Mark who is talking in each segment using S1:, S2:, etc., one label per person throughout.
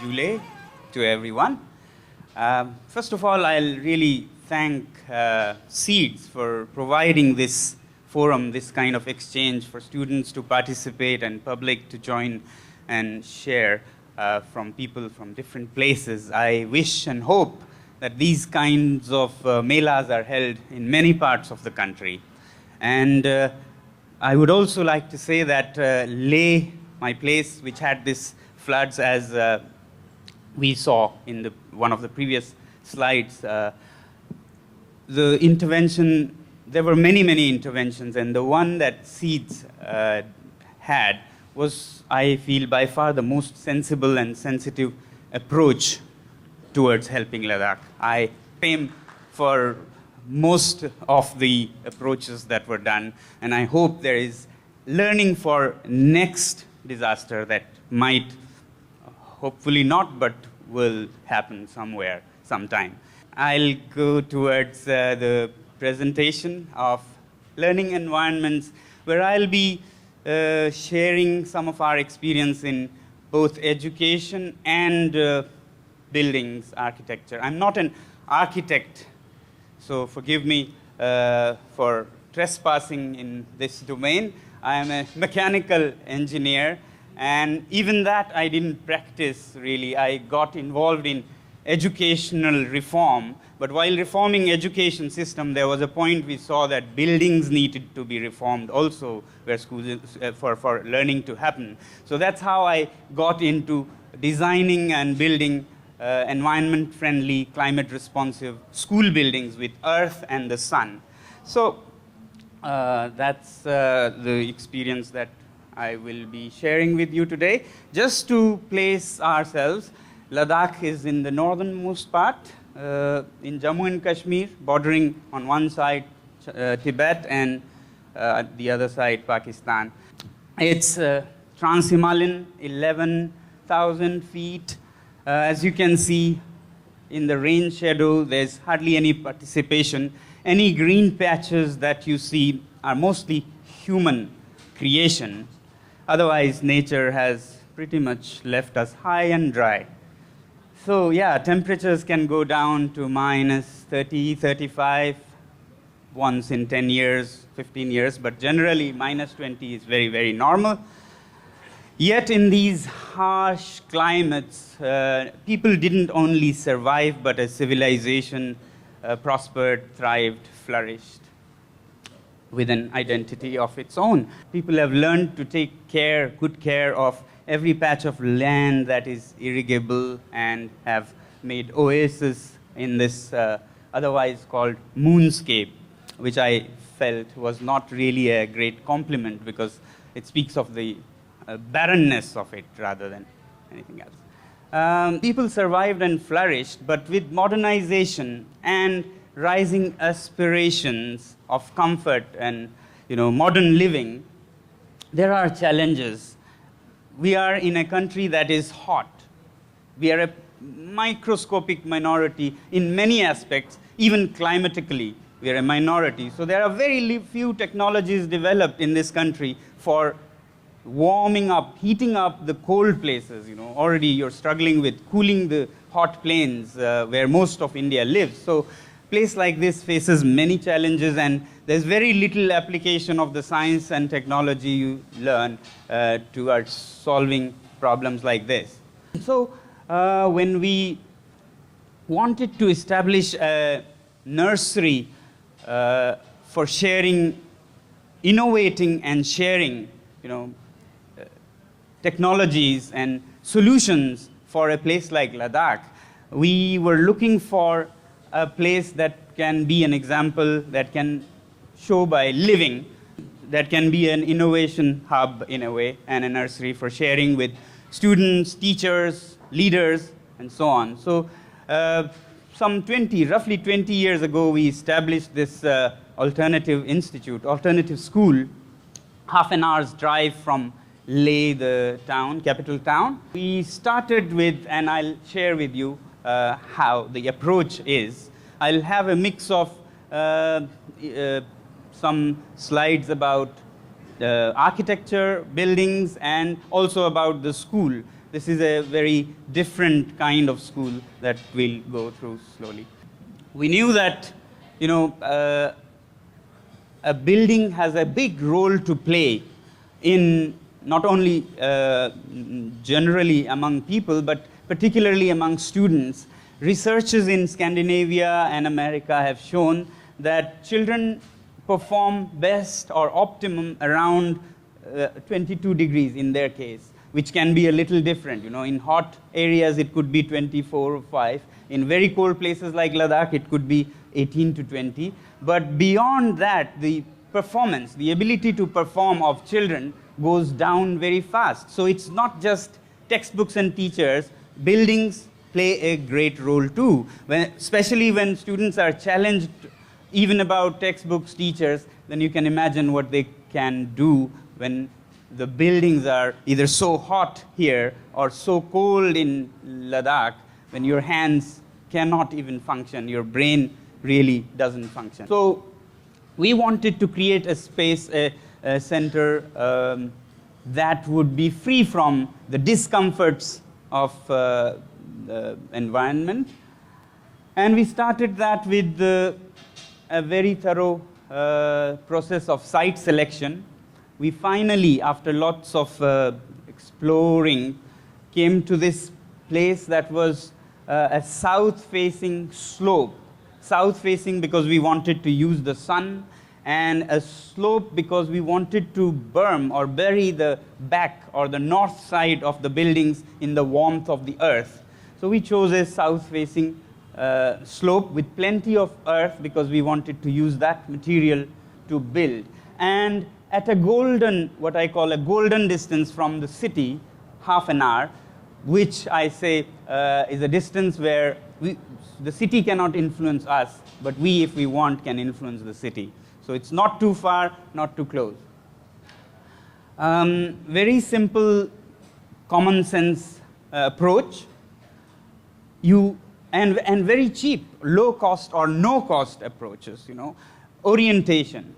S1: July to everyone. First of all, I'll really thank Seeds for providing this forum, this kind of exchange for students to participate and public to join and share from people from different places. I wish and hope that these kinds of melas are held in many parts of the country. And I would also like to say that Leh, my place, which had this floods as we saw in one of the previous slides, the intervention, there were many, many interventions, and the one that Seeds had was, I feel, by far the most sensible and sensitive approach towards helping Ladakh. I pay for most of the approaches that were done, and I hope there is learning for next disaster that might, hopefully not, but will happen somewhere, sometime. I'll go towards the presentation of learning environments, where I'll be sharing some of our experience in both education and buildings architecture. I'm not an architect, so forgive me for trespassing in this domain. I am a mechanical engineer, and even that I didn't practice really. I got involved in educational reform, but while reforming education system, there was a point we saw that buildings needed to be reformed also, where schools for learning to happen. So that's how I got into designing and building environment-friendly, climate-responsive school buildings with earth and the sun. So that's the experience that I will be sharing with you today. Just to place ourselves, Ladakh is in the northernmost part, in Jammu and Kashmir, bordering on one side Tibet and the other side Pakistan. It's Trans-Himalayan, 11,000 feet. As you can see in the rain shadow, there's hardly any participation. Any green patches that you see are mostly human creation. Otherwise, nature has pretty much left us high and dry. So yeah, temperatures can go down to minus 30, 35 once in 10 years, 15 years, but generally minus 20 is very, very normal. Yet in these harsh climates, people didn't only survive, but a civilization prospered, thrived, flourished with an identity of its own. People have learned to take good care of every patch of land that is irrigable and have made oases in this otherwise called moonscape, which I felt was not really a great compliment because it speaks of the barrenness of it rather than anything else. People survived and flourished, but with modernization and rising aspirations of comfort and modern living, there are challenges. We are in a country that is hot. We are a microscopic minority in many aspects, even climatically, we are a minority. So there are very few technologies developed in this country for warming up, heating up the cold places. Already you're struggling with cooling the hot plains where most of India lives. So a place like this faces many challenges, and there's very little application of the science and technology you learn towards solving problems like this. So when we wanted to establish a nursery for sharing, innovating and sharing, technologies and solutions for a place like Ladakh, we were looking for a place that can be an example, that can show by living, that can be an innovation hub in a way, and a nursery for sharing with students, teachers, leaders, and so on. So roughly 20 years ago, we established this alternative institute, alternative school, half an hour's drive from Leh, the town, capital town. We started with, and I'll share with you how the approach is. I'll have a mix of some slides about architecture, buildings, and also about the school. This is a very different kind of school that we'll go through slowly. We knew that, a building has a big role to play in not only generally among people, but particularly among students. Researchers in Scandinavia and America have shown that children perform best or optimum around 22 degrees in their case, which can be a little different. In hot areas, it could be 24 or 5. In very cold places like Ladakh, it could be 18 to 20. But beyond that, the performance, the ability to perform of children goes down very fast. So it's not just textbooks and teachers. Buildings play a great role too, especially when students are challenged even about textbooks, teachers, then you can imagine what they can do when the buildings are either so hot here or so cold in Ladakh, when your hands cannot even function, your brain really doesn't function. So we wanted to create a space, a center that would be free from the discomforts of the environment. And we started that with a very thorough process of site selection. We finally, after lots of exploring, came to this place that was a south-facing slope. South-facing because we wanted to use the sun, and a slope because we wanted to berm or bury the back or the north side of the buildings in the warmth of the earth. So we chose a south-facing slope with plenty of earth because we wanted to use that material to build. And at a golden, what I call a golden distance from the city, half an hour, which I say is a distance where the city cannot influence us, but we, if we want, can influence the city. So it's not too far, not too close. Very simple, common sense approach. And very cheap, low cost or no cost approaches, Orientation.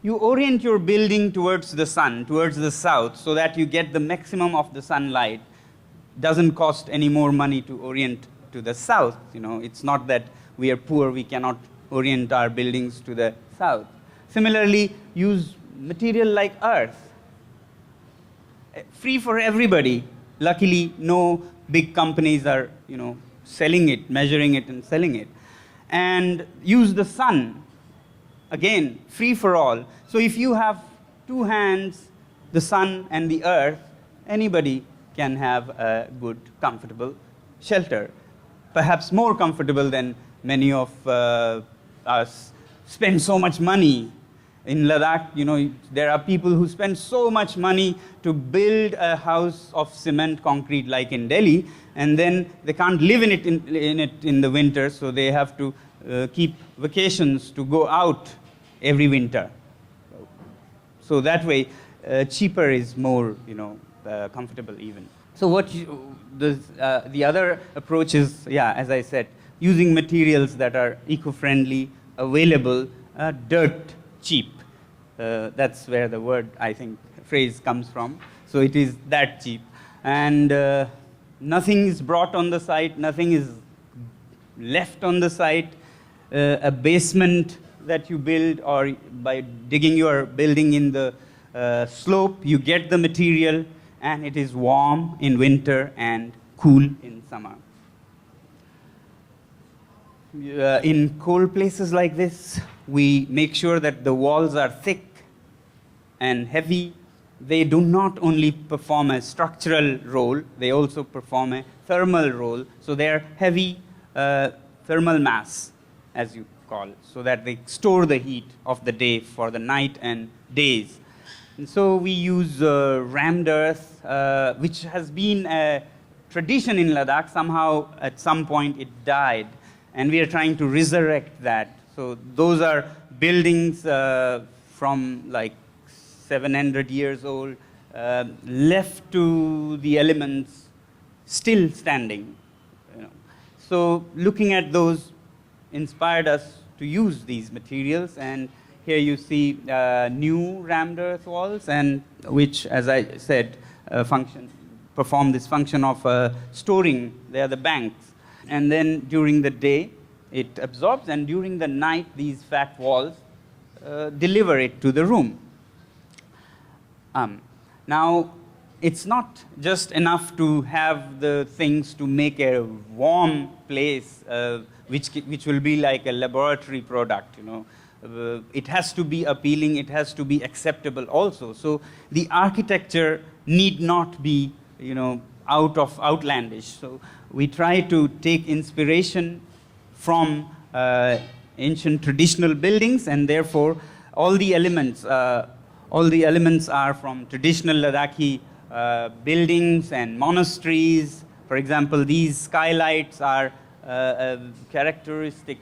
S1: You orient your building towards the sun, towards the south, so that you get the maximum of the sunlight. Doesn't cost any more money to orient to the south. It's not that we are poor, we cannot orient our buildings to the south. Similarly, use material like earth. Free for everybody. Luckily, no big companies are, selling it, measuring it and selling it. And use the sun. Again, free for all. So if you have two hands, the sun and the earth, anybody can have a good, comfortable shelter. Perhaps more comfortable than many of us spend so much money. In Ladakh, there are people who spend so much money to build a house of cement concrete like in Delhi, and then they can't live in it in the winter, so they have to keep vacations to go out every winter. So that way, cheaper is more, comfortable even. So the other approach is, as I said, using materials that are eco-friendly, available, dirt cheap. That's where the word, I think, phrase comes from. So it is that cheap. And nothing is brought on the site, nothing is left on the site. A basement that you build, or by digging your building in the slope, you get the material, and it is warm in winter and cool in summer. In cold places like this, we make sure that the walls are thick and heavy. They do not only perform a structural role, they also perform a thermal role. So they are heavy thermal mass, as you call it, so that they store the heat of the day for the night and days. And so we use rammed earth, which has been a tradition in Ladakh. Somehow, at some point, it died. And we are trying to resurrect that. So those are buildings from like 700 years old, left to the elements, still standing. So looking at those inspired us to use these materials. And here you see new rammed earth walls, and which, as I said, function perform this function of storing. They are the banks. And then during the day, it absorbs, and during the night, these fat walls deliver it to the room. Now, it's not just enough to have the things to make a warm place, which will be like a laboratory product, you know. It has to be appealing, it has to be acceptable also. So the architecture need not be, you know, outlandish. So we try to take inspiration from ancient traditional buildings, and therefore all the elements are from traditional Ladakhi buildings and monasteries. For example, these skylights are a characteristic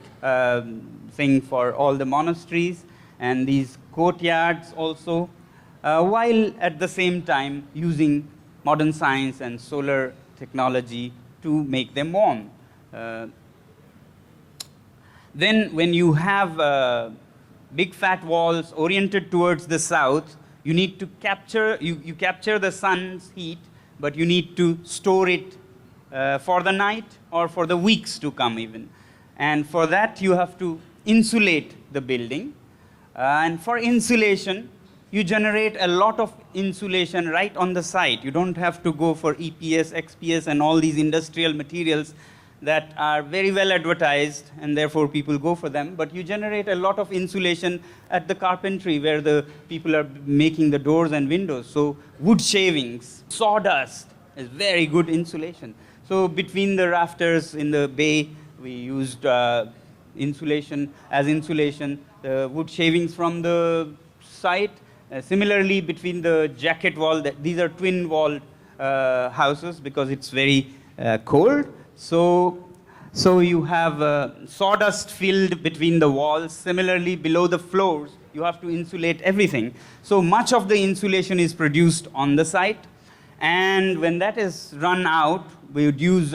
S1: thing for all the monasteries, and these courtyards also, while at the same time using modern science and solar technology to make them warm. Then when you have big fat walls oriented towards the south, you need to capture, you capture the sun's heat, but you need to store it for the night or for the weeks to come even. And for that, you have to insulate the building. And for insulation, you generate a lot of insulation right on the site. You don't have to go for EPS, XPS, and all these industrial materials that are very well advertised, and therefore people go for them. But you generate a lot of insulation at the carpentry, where the people are making the doors and windows. So wood shavings, sawdust is very good insulation. So between the rafters in the bay, we used insulation as insulation, the wood shavings from the site. Similarly, between the jacket wall, these are twin-walled houses because it's very cold. So you have sawdust filled between the walls. Similarly, below the floors, you have to insulate everything. So much of the insulation is produced on the site. And when that is run out, we would use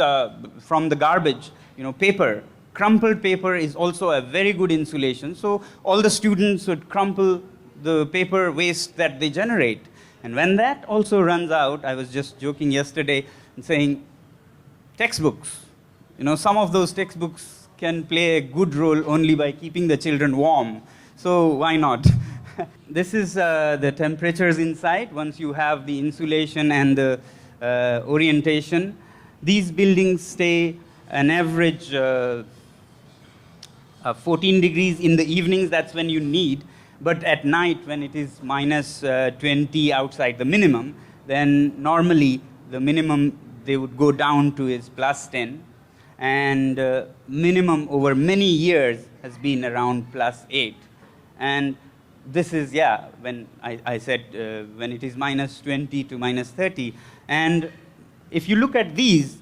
S1: from the garbage, you know, paper. Crumpled paper is also a very good insulation. So all the students would crumple the paper waste that they generate. And when that also runs out, I was just joking yesterday and saying, textbooks. You know, some of those textbooks can play a good role only by keeping the children warm. So why not? This is the temperatures inside once you have the insulation and the orientation. These buildings stay an average 14 degrees in the evenings. That's when you need. But at night, when it is minus 20 outside the minimum, then normally the minimum they would go down to is plus 10. And minimum over many years has been around plus 8. And this is, yeah, when I said when it is minus 20 to minus 30. And if you look at these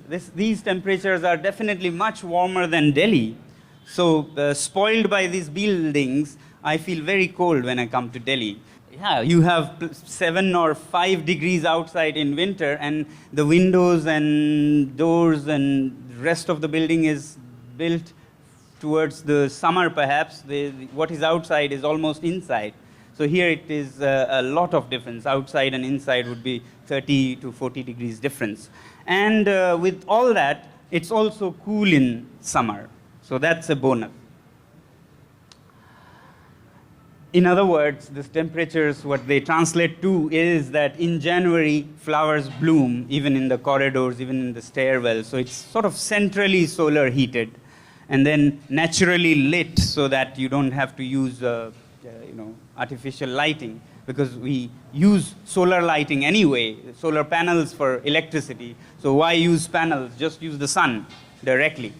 S1: temperatures are definitely much warmer than Delhi. So spoiled by these buildings, I feel very cold when I come to Delhi. Yeah, you have 7 or 5 degrees outside in winter, and the windows and doors and the rest of the building is built towards the summer perhaps. What is outside is almost inside. So here it is a lot of difference. Outside and inside would be 30 to 40 degrees difference. And with all that, it's also cool in summer. So that's a bonus. In other words, these temperatures, what they translate to is that in January, flowers bloom, even in the corridors, even in the stairwell. So it's sort of centrally solar heated and then naturally lit so that you don't have to use artificial lighting, because we use solar lighting anyway, solar panels for electricity. So why use panels? Just use the sun directly.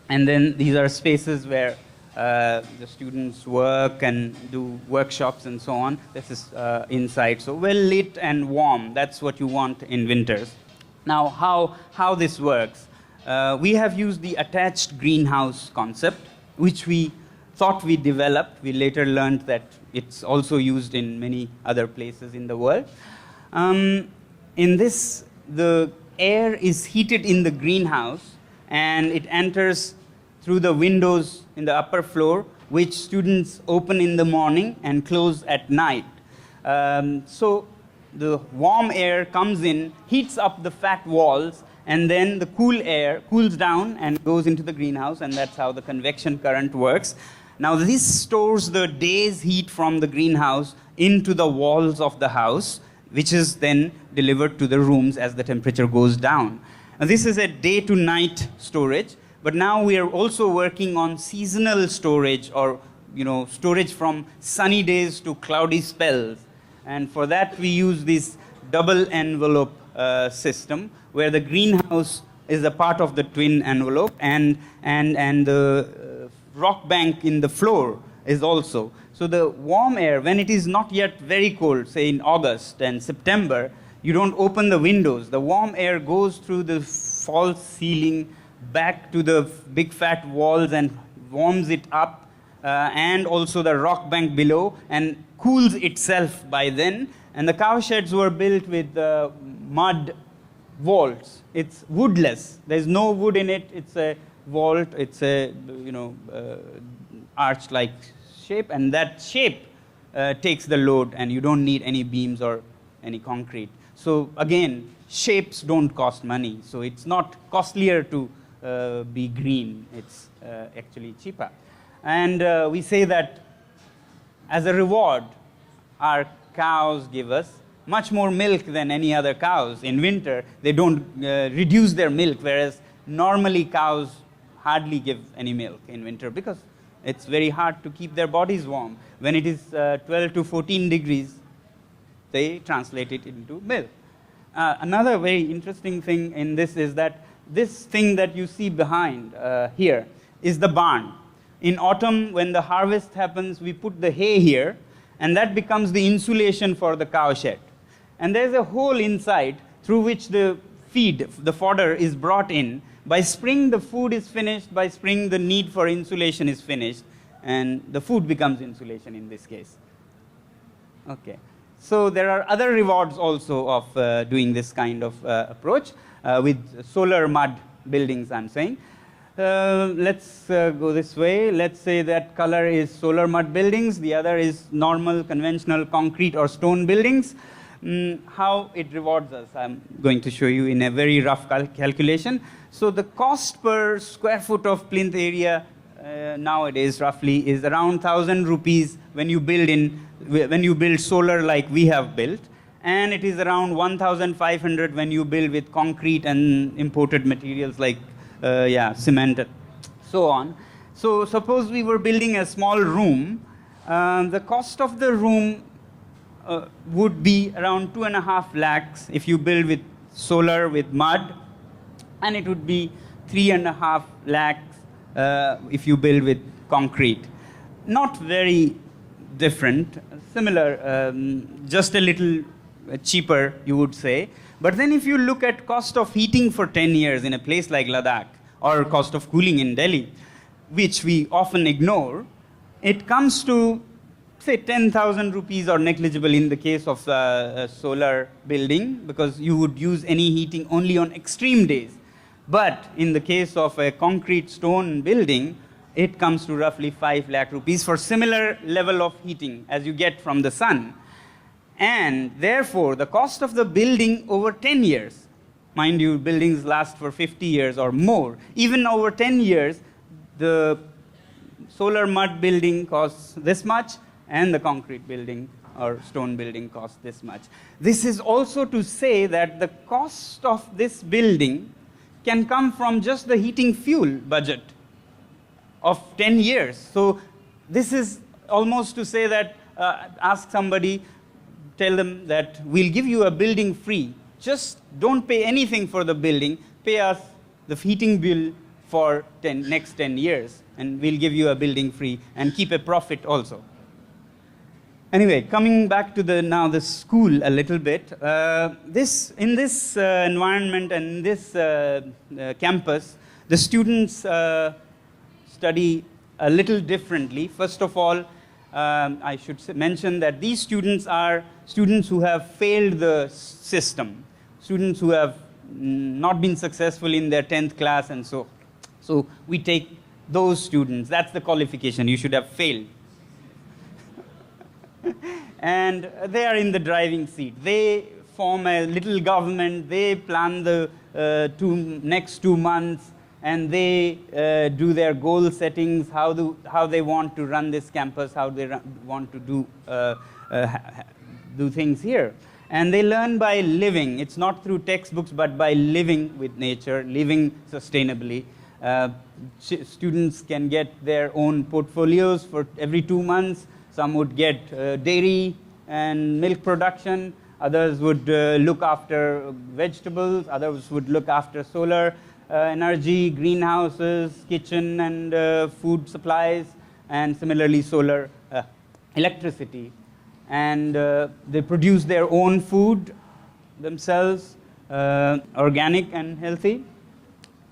S1: And then these are spaces where the students work and do workshops and so on. This is inside. So well lit and warm. That's what you want in winters. Now, how this works. We have used the attached greenhouse concept, which we thought we developed. We later learned that it's also used in many other places in the world. In this, the air is heated in the greenhouse, and it enters through the windows in the upper floor, which students open in the morning and close at night. So the warm air comes in, heats up the fat walls, and then the cool air cools down and goes into the greenhouse, and that's how the convection current works. Now this stores the day's heat from the greenhouse into the walls of the house, which is then delivered to the rooms as the temperature goes down. And this is a day to night storage, but now we are also working on seasonal storage, or storage from sunny days to cloudy spells. And for that we use this double envelope system, where the greenhouse is a part of the twin envelope, and the rock bank in the floor is also. So the warm air, when it is not yet very cold, say in August and September, you don't open the windows. The warm air goes through the false ceiling back to the big fat walls and warms it up, and also the rock bank below, and cools itself by then. And the cow sheds were built with mud vaults. It's woodless. There's no wood in it. It's a vault. It's a arch-like shape, and that shape takes the load, and you don't need any beams or any concrete. So again, shapes don't cost money. So it's not costlier to be green. It's actually cheaper. And we say that as a reward, our cows give us much more milk than any other cows. In winter, they don't reduce their milk, whereas normally cows hardly give any milk in winter because it's very hard to keep their bodies warm. When it is 12 to 14 degrees, they translate it into milk. Another very interesting thing in this is that this thing that you see behind here is the barn. In autumn, when the harvest happens, we put the hay here, and that becomes the insulation for the cow shed. And there's a hole inside through which the feed, the fodder, is brought in. By spring, the food is finished. By spring, the need for insulation is finished, and the food becomes insulation in this case. Okay. So there are other rewards also of doing this kind of approach with solar mud buildings, I'm saying. Let's go this way. Let's say that color is solar mud buildings. The other is normal, conventional concrete or stone buildings. How it rewards us, I'm going to show you in a very rough calculation. So the cost per square foot of plinth area nowadays roughly is around 1,000 rupees when you build solar like we have built, and it is around 1,500 when you build with concrete and imported materials like cement, so on. So suppose we were building a small room. The cost of the room would be around 2.5 lakhs if you build with solar with mud, and it would be 3.5 lakhs if you build with concrete. Not very different, similar, just a little cheaper, you would say. But then if you look at cost of heating for 10 years in a place like Ladakh, or cost of cooling in Delhi, which we often ignore, it comes to, say, 10,000 rupees or negligible in the case of a solar building, because you would use any heating only on extreme days. But in the case of a concrete stone building, it comes to roughly 5 lakh rupees for similar level of heating as you get from the sun. And therefore, the cost of the building over 10 years, mind you, buildings last for 50 years or more, even over 10 years, the solar mud building costs this much, and the concrete building or stone building costs this much. This is also to say that the cost of this building can come from just the heating fuel budget of 10 years. So this is almost to say that, ask somebody, tell them that we'll give you a building free. Just don't pay anything for the building. Pay us the heating bill for next 10 years, and we'll give you a building free and keep a profit also. Anyway, coming back to the school a little bit. In this environment and this campus, the students study a little differently. First of all, I should mention that these students are students who have failed the system, students who have not been successful in their 10th class, and so we take those students. That's the qualification. You should have failed. and they are in the driving seat. They form a little government, they plan the next 2 months, and they do their goal settings, how they want to run this campus, how they want to do things here. And they learn by living. It's not through textbooks, but by living with nature, living sustainably. Students can get their own portfolios for every 2 months. Some would get dairy and milk production. Others would look after vegetables. Others would look after solar energy, greenhouses, kitchen and food supplies, and similarly solar electricity. And they produce their own food themselves, organic and healthy.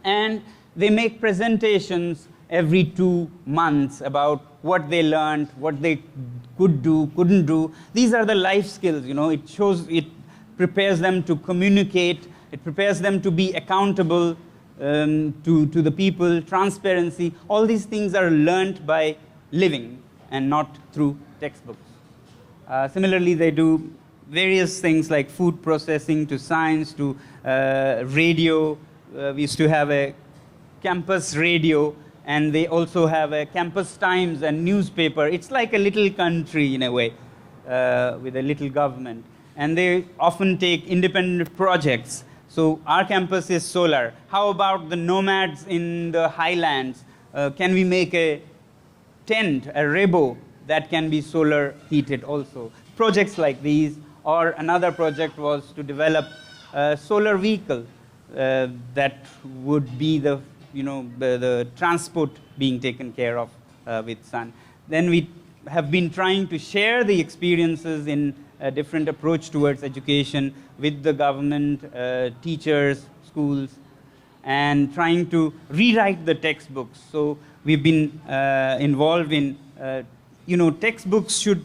S1: And they make presentations every 2 months about what they learned, what they could do, couldn't do. These are the life skills, you know. It prepares them to communicate. It prepares them to be accountable to the people, transparency. All these things are learned by living and not through textbooks. Similarly, they do various things like food processing, to science, to radio. We used to have a campus radio, and they also have a campus times and newspaper. It's like a little country in a way, with a little government. And they often take independent projects. So our campus is solar. How about the nomads in the highlands? Can we make a tent, a rebo, that can be solar heated also? Projects like these. Or another project was to develop a solar vehicle that would be the transport being taken care of with sun. Then we have been trying to share the experiences in a different approach towards education with the government, teachers, schools, and trying to rewrite the textbooks. So we've been involved in, textbooks should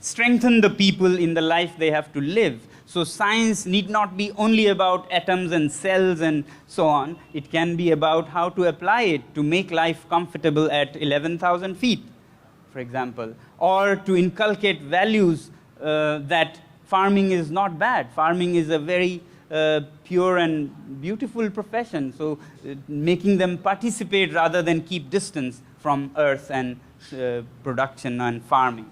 S1: strengthen the people in the life they have to live. So science need not be only about atoms and cells and so on. It can be about how to apply it to make life comfortable at 11,000 feet, for example, or to inculcate values that farming is not bad. Farming is a very pure and beautiful profession. So making them participate rather than keep distance from earth and production and farming.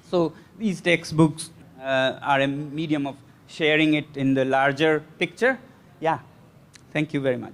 S1: So these textbooks are a medium of sharing it in the larger picture. Yeah, thank you very much.